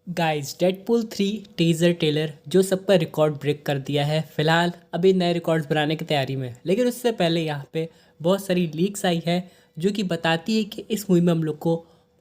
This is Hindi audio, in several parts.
गाइस डेडपूल 3 टीजर ट्रेलर जो सबका रिकॉर्ड ब्रेक कर दिया है। फिलहाल अभी नए रिकॉर्ड्स बनाने की तैयारी में है, लेकिन उससे पहले यहाँ पे बहुत सारी लीक्स आई है जो कि बताती है कि इस मूवी में हम लोग को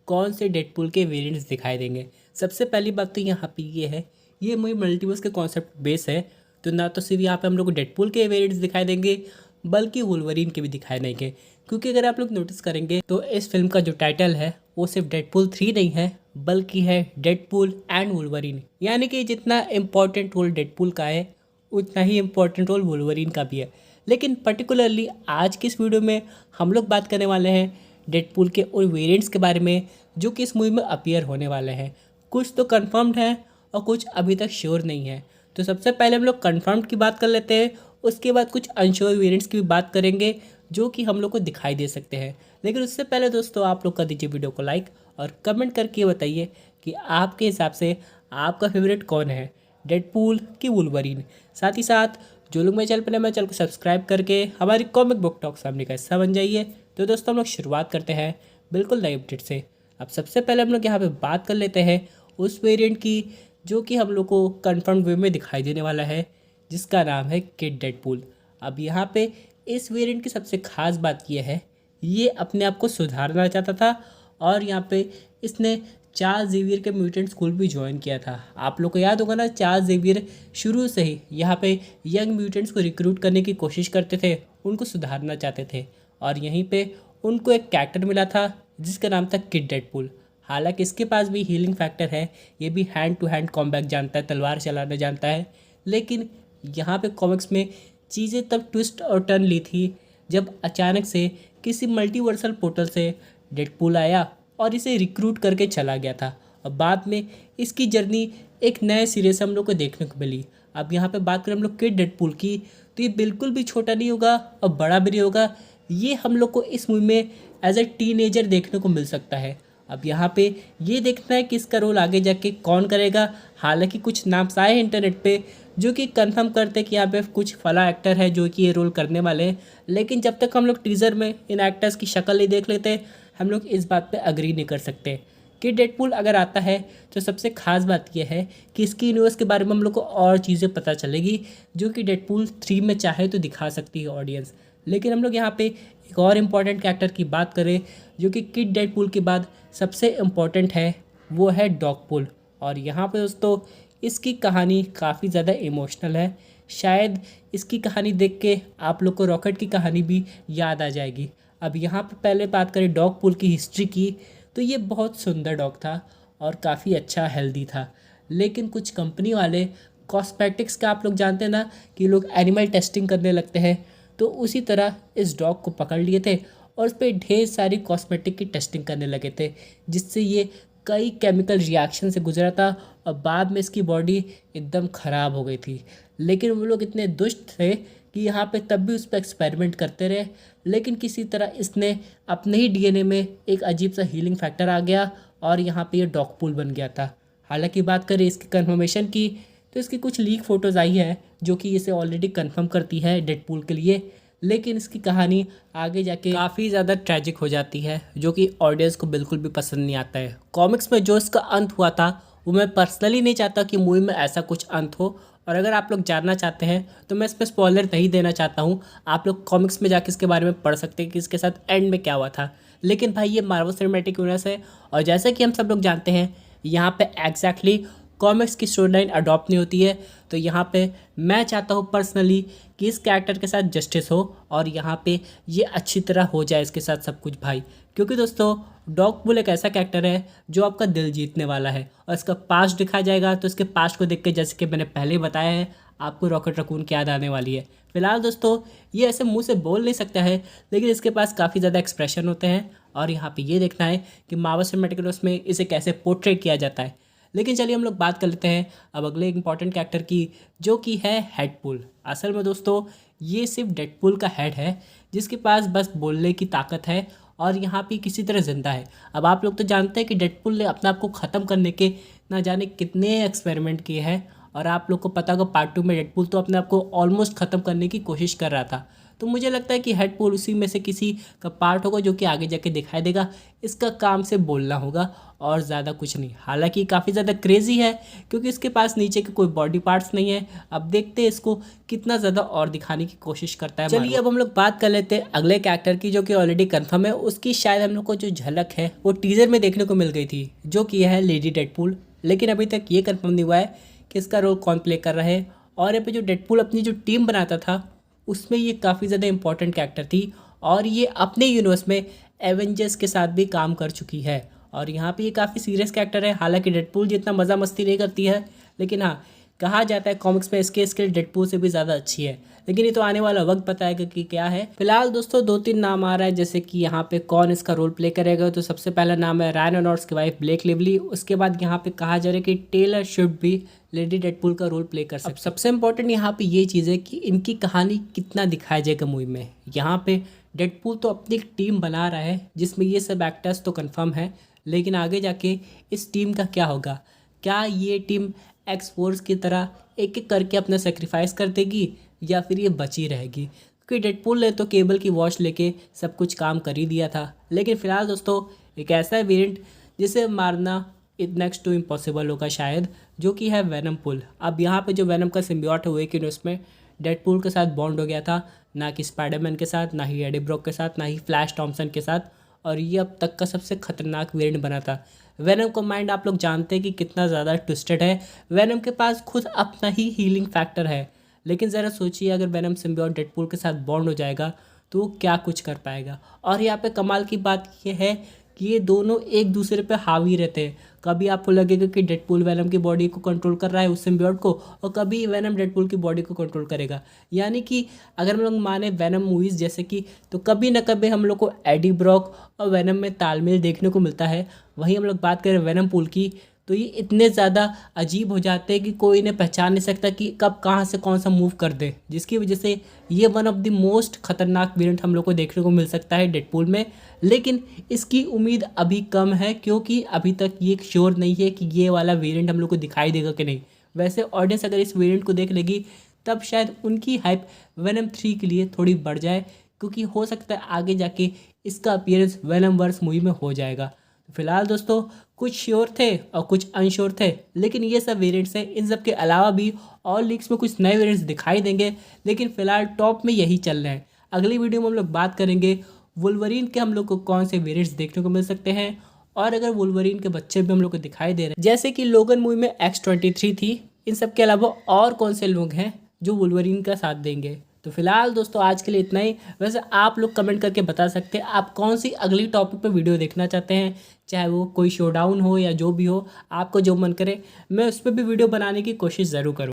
कौन से डेडपूल के वेरिएंट्स दिखाई देंगे। सबसे पहली बात तो यहाँ पे ये है, ये मूवी मल्टीवर्स के कॉन्सेप्ट बेस है। तो ना तो सिर्फ यहाँ पे हम लोग को डेडपूल के वेरिएंट्स दिखाई देंगे बल्कि वुल्वरीन के भी दिखाई देंगे। क्योंकि अगर आप लोग नोटिस करेंगे तो इस फिल्म का जो टाइटल है वो सिर्फ डेडपूल 3 नहीं है बल्कि है डेडपूल एंड वुल्वरीन। यानी कि जितना इम्पोर्टेंट रोल डेडपूल का है उतना ही इम्पोर्टेंट रोल वुल्वरीन का भी है। लेकिन पर्टिकुलरली आज की इस वीडियो में हम लोग बात करने वाले हैं डेडपूल के उन वेरिएंट्स के बारे में जो कि इस मूवी में अपीयर होने वाले हैं। कुछ तो कंफर्म्ड हैं और कुछ अभी तक श्योर नहीं है। तो सबसे पहले हम लोग कंफर्म्ड की बात कर लेते हैं, उसके बाद कुछ अनश्योर वेरिएंट्स की भी बात करेंगे जो कि हम लोग को दिखाई दे सकते हैं। लेकिन उससे पहले दोस्तों आप लोग कर दीजिए वीडियो को लाइक और कमेंट करके बताइए कि आपके हिसाब से आपका फेवरेट कौन है, डेडपूल की वुल्वरीन। साथ ही साथ जो लोग मेरे चैनल पर मेरे चैनल को सब्सक्राइब करके हमारी कॉमिक बुक टॉक सामने का हिस्सा बन जाइए। तो दोस्तों हम लोग शुरुआत करते हैं बिल्कुल नई अपडेट से। अब सबसे पहले हम लोग यहाँ पे बात कर लेते हैं उस वेरिएंट की जो कि हम लोग को कन्फर्म वे में दिखाई देने वाला है, जिसका नाम है किड डेडपूल। अब यहाँ पे इस वेरिएंट की सबसे खास बात यह है, ये अपने आप को सुधारना चाहता था और यहाँ पे इसने चार्ल्स जेवियर के म्यूटेंट स्कूल भी ज्वाइन किया था। आप लोग को याद होगा ना, चार्ल्स जेवियर शुरू से ही यहाँ पे यंग म्यूटेंट्स को रिक्रूट करने की कोशिश करते थे, उनको सुधारना चाहते थे। और यहीं पे उनको एक कैरेक्टर मिला था जिसका नाम था किड डेडपूल। हालांकि इसके पास भी हीलिंग फैक्टर है, ये भी हैंड टू हैंड कॉम्बैट जानता है, तलवार चलाना जानता है। लेकिन यहाँ पे कॉमिक्स में चीज़ें तब ट्विस्ट और टर्न ली थी जब अचानक से किसी मल्टीवर्सल पोर्टल से डेडपूल आया और इसे रिक्रूट करके चला गया था। और बाद में इसकी जर्नी एक नए सिरे से हम लोग को देखने को मिली। अब यहाँ पे बात करें हम लोग किड डेडपूल की, तो ये बिल्कुल भी छोटा नहीं होगा और बड़ा भी नहीं होगा। ये हम लोग को इस मूवी में एज ए टीनेजर देखने को मिल सकता है। अब यहाँ पे ये देखना है कि इसका रोल आगे जाके कौन करेगा। हालांकि कुछ नाम आए हैं इंटरनेट पे जो कि कंफर्म करते हैं कि यहाँ पे कुछ फला एक्टर है जो कि ये रोल करने वाले हैं। लेकिन जब तक हम लोग टीज़र में इन एक्टर्स की शक्ल नहीं देख लेते हम लोग इस बात पे अग्री नहीं कर सकते कि डेडपूल अगर आता है तो सबसे खास बात यह है कि इसकी यूनिवर्स के बारे में हम लोग को और चीज़ें पता चलेगी जो कि डेडपूल 3 में चाहे तो दिखा सकती है ऑडियंस। लेकिन हम लोग यहाँ पे एक और इम्पॉर्टेंट कैरेक्टर की बात करें जो कि किड डेडपूल के बाद सबसे इम्पॉर्टेंट है, वो है डॉगपूल। और यहाँ पे दोस्तों इसकी कहानी काफ़ी ज़्यादा इमोशनल है। शायद इसकी कहानी देख के आप लोग को रॉकेट की कहानी भी याद आ जाएगी। अब यहाँ पे पहले बात करें डॉगपूल की हिस्ट्री की, तो ये बहुत सुंदर डॉग था और काफ़ी अच्छा हेल्दी था। लेकिन कुछ कंपनी वाले कॉस्मेटिक्स का, आप लोग जानते हैं ना कि लोग एनिमल टेस्टिंग करने लगते हैं, तो उसी तरह इस डॉग को पकड़ लिए थे और उस पर ढेर सारी कॉस्मेटिक की टेस्टिंग करने लगे थे, जिससे ये कई केमिकल रिएक्शन से गुजरा था और बाद में इसकी बॉडी एकदम ख़राब हो गई थी। लेकिन वो लोग इतने दुष्ट थे कि यहाँ पे तब भी उस पर एक्सपेरिमेंट करते रहे। लेकिन किसी तरह इसने अपने ही डीएनए में एक अजीब सा हीलिंग फैक्टर आ गया और यहाँ पे ये डॉगपूल बन गया था। हालांकि बात करें इसकी कन्फर्मेशन की, तो इसकी कुछ लीक फ़ोटोज़ आई है जो कि इसे ऑलरेडी कन्फर्म करती है डेडपूल के लिए। लेकिन इसकी कहानी आगे जाके काफ़ी ज़्यादा ट्रैजिक हो जाती है जो कि ऑडियंस को बिल्कुल भी पसंद नहीं आता है। कॉमिक्स में जो इसका अंत हुआ था वो मैं पर्सनली नहीं चाहता कि मूवी में ऐसा कुछ अंत हो। और अगर आप लोग जानना चाहते हैं तो मैं इस पर स्पॉइलर नहीं देना चाहता हूँ। आप लोग कॉमिक्स में जाके इसके बारे में पढ़ सकते हैं कि इसके साथ एंड में क्या हुआ था। लेकिन भाई ये मार्वल सिनेमैटिक यूनिवर्स है और जैसा कि हम सब लोग जानते हैं यहाँ पे एग्जैक्टली कॉमिक्स की स्टोरी लाइन अडॉप्ट नहीं होती है। तो यहाँ पे मैं चाहता हूँ पर्सनली कि इस कैरेक्टर के साथ जस्टिस हो और यहाँ पे ये अच्छी तरह हो जाए इसके साथ सब कुछ भाई। क्योंकि दोस्तों डॉगपूल एक ऐसा कैरेक्टर है जो आपका दिल जीतने वाला है और इसका पास्ट दिखाया जाएगा। तो इसके पास्ट को देख के, जैसे कि मैंने पहले बताया है, आपको रॉकेट रकून की याद आने वाली है। फिलहाल दोस्तों ये ऐसे मुंह से बोल नहीं सकता है, लेकिन इसके पास काफ़ी ज़्यादा एक्सप्रेशन होते हैं और यहाँ पे ये देखना है कि मार्वल सिनेमैटिक यूनिवर्स में इसे कैसे पोर्ट्रे किया जाता है। लेकिन चलिए हम लोग बात कर लेते हैं अब अगले इंपॉर्टेंट कैरेक्टर की जो कि है हेडपूल। असल में दोस्तों ये सिर्फ डेडपूल का हेड है जिसके पास बस बोलने की ताकत है और यहाँ पे किसी तरह जिंदा है। अब आप लोग तो जानते हैं कि डेडपूल ने अपने आप को ख़त्म करने के ना जाने कितने एक्सपेरिमेंट किए हैं और आप लोग को पता होगा पार्ट 2 में डेडपूल तो अपने आप को ऑलमोस्ट ख़त्म करने की कोशिश कर रहा था। तो मुझे लगता है कि हेडपूल उसी में से किसी का पार्ट होगा जो कि आगे जाके दिखाई देगा। इसका काम से बोलना होगा और ज़्यादा कुछ नहीं। हालांकि काफ़ी ज़्यादा क्रेजी है क्योंकि इसके पास नीचे के कोई बॉडी पार्ट्स नहीं है। अब देखते हैं इसको कितना ज़्यादा और दिखाने की कोशिश करता है। चलिए अब हम लोग बात कर लेते हैं अगले कैरेक्टर की जो कि ऑलरेडी कंफर्म है। उसकी शायद हम लोग को जो झलक है वो टीजर में देखने को मिल गई थी, जो कि है लेडी डेडपूल। लेकिन अभी तक ये कंफर्म नहीं हुआ है कि इसका रोल कौन प्ले कर रहा है। और यहाँ पे जो डेडपूल अपनी जो टीम बनाता था उसमें ये काफ़ी ज़्यादा इंपॉर्टेंट कैरेक्टर थी और ये अपने यूनिवर्स में एवेंजर्स के साथ भी काम कर चुकी है। और यहाँ पे ये काफ़ी सीरियस कैरेक्टर है। हालांकि डेडपूल जितना मज़ा मस्ती नहीं करती है, लेकिन हाँ कहा जाता है कॉमिक्स में इसके स्किल डेडपूल से भी ज़्यादा अच्छी है। लेकिन ये तो आने वाला वक्त बताएगा कि क्या है। फिलहाल दोस्तों 2-3 नाम आ रहा है, जैसे कि यहाँ पे कौन इसका रोल प्ले करेगा। तो सबसे पहला नाम है रायन रेनॉल्ड्स की वाइफ ब्लेक लिवली। उसके बाद यहाँ पे कहा जा रहा है कि टेलर स्विफ्ट भी लेडी डेडपूल का रोल प्ले कर सकते हैं। सबसे इंपॉर्टेंट यहाँ पे ये चीज़ है कि इनकी कहानी कितना दिखाया जाएगा मूवी में। यहाँ पे डेडपूल तो अपनी एक टीम बना रहा है जिसमें ये सब एक्टर्स तो कन्फर्म है, लेकिन आगे जाके इस टीम का क्या होगा। क्या ये टीम एक्स फोर्स की तरह एक एक करके अपना सेक्रीफाइस कर देगी या फिर ये बची रहेगी। क्योंकि डेडपूल ने तो केबल की वॉच लेके सब कुछ काम कर ही दिया था। लेकिन फिलहाल दोस्तों एक ऐसा वेरिएंट जिसे मारना नेक्स्ट टू इम्पॉसिबल होगा शायद, जो कि है वेनम पुल। अब यहाँ पे जो वेनम का सिम्बियोट हुए कि उसमें डेडपूल के साथ बॉन्ड हो गया था, ना कि स्पाइडरमैन के साथ, ना ही एडी ब्रॉक के साथ, ना ही फ्लैश थॉम्सन के साथ। और ये अब तक का सबसे खतरनाक वेरिएंट बना था। वेनम का माइंड आप लोग जानते हैं कि कितना ज़्यादा ट्विस्टेड है। वेनम के पास खुद अपना ही हीलिंग फैक्टर है, लेकिन ज़रा सोचिए अगर वेनम सिम्बियोट डेडपूल के साथ बॉन्ड हो जाएगा तो वो क्या कुछ कर पाएगा। और यहाँ पे कमाल की बात ये है कि ये दोनों एक दूसरे पे हावी रहते हैं। कभी आपको लगेगा कि डेडपूल वेनम की बॉडी को कंट्रोल कर रहा है उस सिम्बियोट को, और कभी वेनम डेडपूल की बॉडी को कंट्रोल करेगा। यानी कि अगर हम लोग माने वेनम मूवीज़ जैसे कि, तो कभी ना कभी हम लोग को एडी ब्रॉक और वेनम में तालमेल देखने को मिलता है। वहीं हम लोग बात करें वेनम पूल की, तो ये इतने ज़्यादा अजीब हो जाते हैं कि कोई इन्हें पहचान नहीं सकता कि कब कहाँ से कौन सा मूव कर दे, जिसकी वजह से ये वन ऑफ द मोस्ट खतरनाक वेरिएंट हम लोग को देखने को मिल सकता है डेडपूल में। लेकिन इसकी उम्मीद अभी कम है क्योंकि अभी तक ये श्योर नहीं है कि ये वाला वेरिएंट हम लोग को दिखाई देगा कि नहीं। वैसे ऑडियंस अगर इस वेरिएंट को देख लेगी तब शायद उनकी हाइप वेनम 3 के लिए थोड़ी बढ़ जाए, क्योंकि हो सकता है आगे जाके इसका अपीयरेंस वेनम वर्स मूवी में हो जाएगा। फिलहाल दोस्तों कुछ श्योर थे और कुछ अनश्योर थे, लेकिन ये सब वेरिएंट्स हैं। इन सब के अलावा भी और लीक्स में कुछ नए वेरिएंट्स दिखाई देंगे, लेकिन फिलहाल टॉप में यही चल रहा है। अगली वीडियो में हम लोग बात करेंगे वुल्वरीन के हम लोग को कौन से वेरिएंट्स देखने को मिल सकते हैं, और अगर वुल्वरीन के बच्चे भी हम लोग को दिखाई दे रहे हैं जैसे कि लोगन मूवी में X-23 थी, इन सब के अलावा और कौन से लोग हैं जो वुल्वरीन का साथ देंगे। तो फिलहाल दोस्तों आज के लिए इतना ही। वैसे आप लोग कमेंट करके बता सकते हैं आप कौन सी अगली टॉपिक पे वीडियो देखना चाहते हैं, चाहे वो कोई शोडाउन हो या जो भी हो, आपको जो मन करे मैं उस पर भी वीडियो बनाने की कोशिश ज़रूर करूँ।